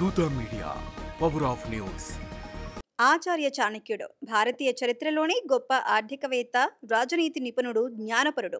దూత media power of news. ఆచార్య చాణక్యుడు భారతీయ చరిత్రలోని గొప్ప ఆర్థికవేత్త, రాజనీతి నిపుణుడు, జ్ఞానపరుడు.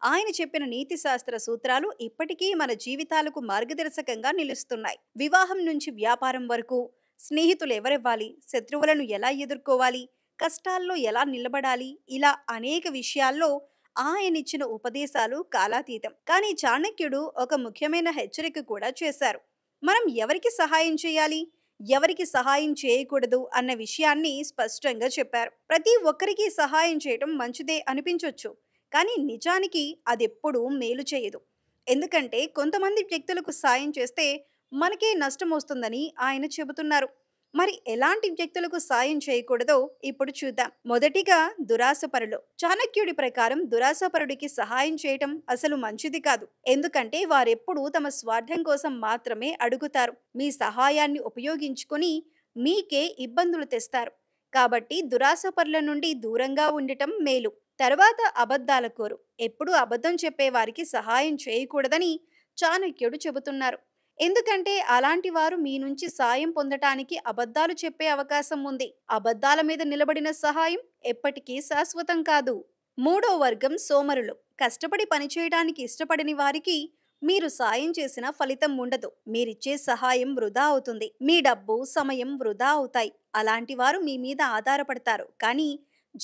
ఆయన చెప్పిన నీతి శాస్త్ర సూత్రాలు ఇప్పటికీ మన జీవితాలకు మార్గదర్శకంగా నిలుస్తున్నాయి. వివాహం నుంచి వ్యాపారం వరకు, స్నేహితులు ఎవరివ్వాలి, శత్రువులను ఎలా ఎదుర్కోవాలి, కష్టాల్లో ఎలా నిలబడాలి, ఇలా అనేక విషయాల్లో ఆయనిచ్చిన ఉపదేశాలు కాలాతీతం. కానీ చాణక్యుడు ఒక ముఖ్యమైన హెచ్చరిక కూడా చేశారు. మనం ఎవరికి సహాయం చేయాలి, ఎవరికి సహాయం చేయకూడదు అన్న విషయాన్ని స్పష్టంగా చెప్పారు. ప్రతి ఒక్కరికి సహాయం చేయటం మంచిదే అనిపించవచ్చు, కానీ నిజానికి అదెప్పుడూ మేలు చేయదు. ఎందుకంటే కొంతమంది వ్యక్తులకు సాయం చేస్తే మనకే నష్టం వస్తుందని ఆయన చెబుతున్నారు. మరి ఎలాంటి వ్యక్తులకు సాయం చేయకూడదో ఇప్పుడు చూద్దాం. మొదటిగా దురాశపరులు. చాణక్యుడి ప్రకారం దురాశపరుడికి సహాయం చేయటం అసలు మంచిది కాదు. ఎందుకంటే వారెప్పుడూ తమ స్వార్థం కోసం మాత్రమే అడుగుతారు. మీ సహాయాన్ని ఉపయోగించుకొని మీకే ఇబ్బందులు తెస్తారు. కాబట్టి దురాశపరుల నుండి దూరంగా ఉండటం మేలు. తర్వాత అబద్ధాల కోరు. ఎప్పుడూ అబద్ధం చెప్పే వారికి సహాయం చేయకూడదని చాణక్యుడు చెబుతున్నారు. ఎందుకంటే అలాంటి వారు మీ నుంచి సాయం పొందటానికి అబద్ధాలు చెప్పే అవకాశం ఉంది. అబద్ధాల మీద నిలబడిన సహాయం ఎప్పటికీ శాశ్వతం కాదు. మూడో వర్గం సోమరులు. కష్టపడి పనిచేయడానికి ఇష్టపడని వారికి మీరు సాయం చేసిన ఫలితం ఉండదు. మీరిచ్చే సహాయం వృధా అవుతుంది. మీ డబ్బు, సమయం వృధా అవుతాయి. అలాంటి వారు మీ మీద ఆధారపడతారు, కానీ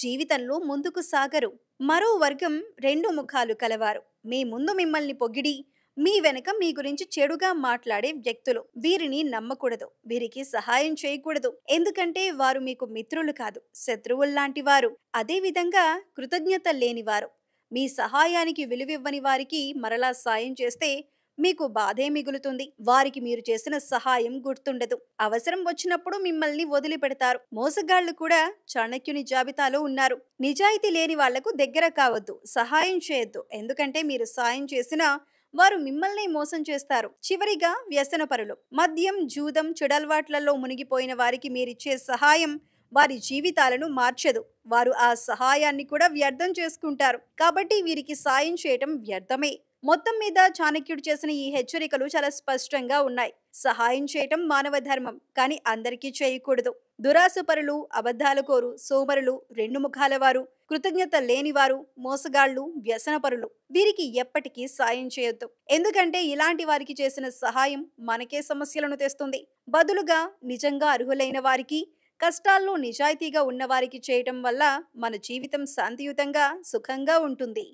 జీవితంలో ముందుకు సాగరు. మరో వర్గం రెండు ముఖాలు కలవారు. మీ ముందు మిమ్మల్ని పొగిడి మీ వెనుక మీ గురించి చెడుగా మాట్లాడే వ్యక్తులు. వీరిని నమ్మకూడదు, వీరికి సహాయం చేయకూడదు. ఎందుకంటే వారు మీకు మిత్రులు కాదు, శత్రువుల్లాంటి వారు. అదేవిధంగా కృతజ్ఞత లేనివారు. మీ సహాయానికి విలువివ్వని వారికి మరలా సాయం చేస్తే మీకు బాధే మిగులుతుంది. వారికి మీరు చేసిన సహాయం గుర్తుండదు. అవసరం వచ్చినప్పుడు మిమ్మల్ని వదిలిపెడతారు. మోసగాళ్లు కూడా చాణక్యుని జాబితాలో ఉన్నారు. నిజాయితీ లేని వాళ్లకు దగ్గర కావద్దు, సహాయం చేయొద్దు. ఎందుకంటే మీరు సాయం చేసినా వారు మిమ్మల్ని మోసం చేస్తారు. చివరిగా వ్యసనపరులు. మద్యం, జూదం, చెడల్వాట్లలో మునిగిపోయిన వారికి మీరిచ్చే సహాయం వారి జీవితాలను మార్చదు. వారు ఆ సహాయాన్ని కూడా వ్యర్థం చేసుకుంటారు. కాబట్టి వీరికి సాయం చేయటం వ్యర్థమే. మొత్తం మీద చాణక్యుడు చేసిన ఈ హెచ్చరికలు చాలా స్పష్టంగా ఉన్నాయి. సహాయం చేయటం మానవ ధర్మం, కానీ అందరికీ చేయకూడదు. దురాశపరులు, అబద్ధాల కోరు, సోమరులు, రెండు ముఖాల వారు, కృతజ్ఞత లేనివారు, మోసగాళ్లు, వ్యసనపరులు, వీరికి ఎప్పటికీ సాయం చేయొద్దు. ఎందుకంటే ఇలాంటి వారికి చేసిన సహాయం మనకే సమస్యలను తెస్తుంది. బదులుగా నిజంగా అర్హులైన వారికి, కష్టాల్లో నిజాయితీగా ఉన్నవారికి చేయటం వల్ల మన జీవితం శాంతియుతంగా, సుఖంగా ఉంటుంది.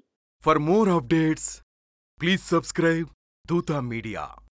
For more updates please subscribe దూత మీడియా.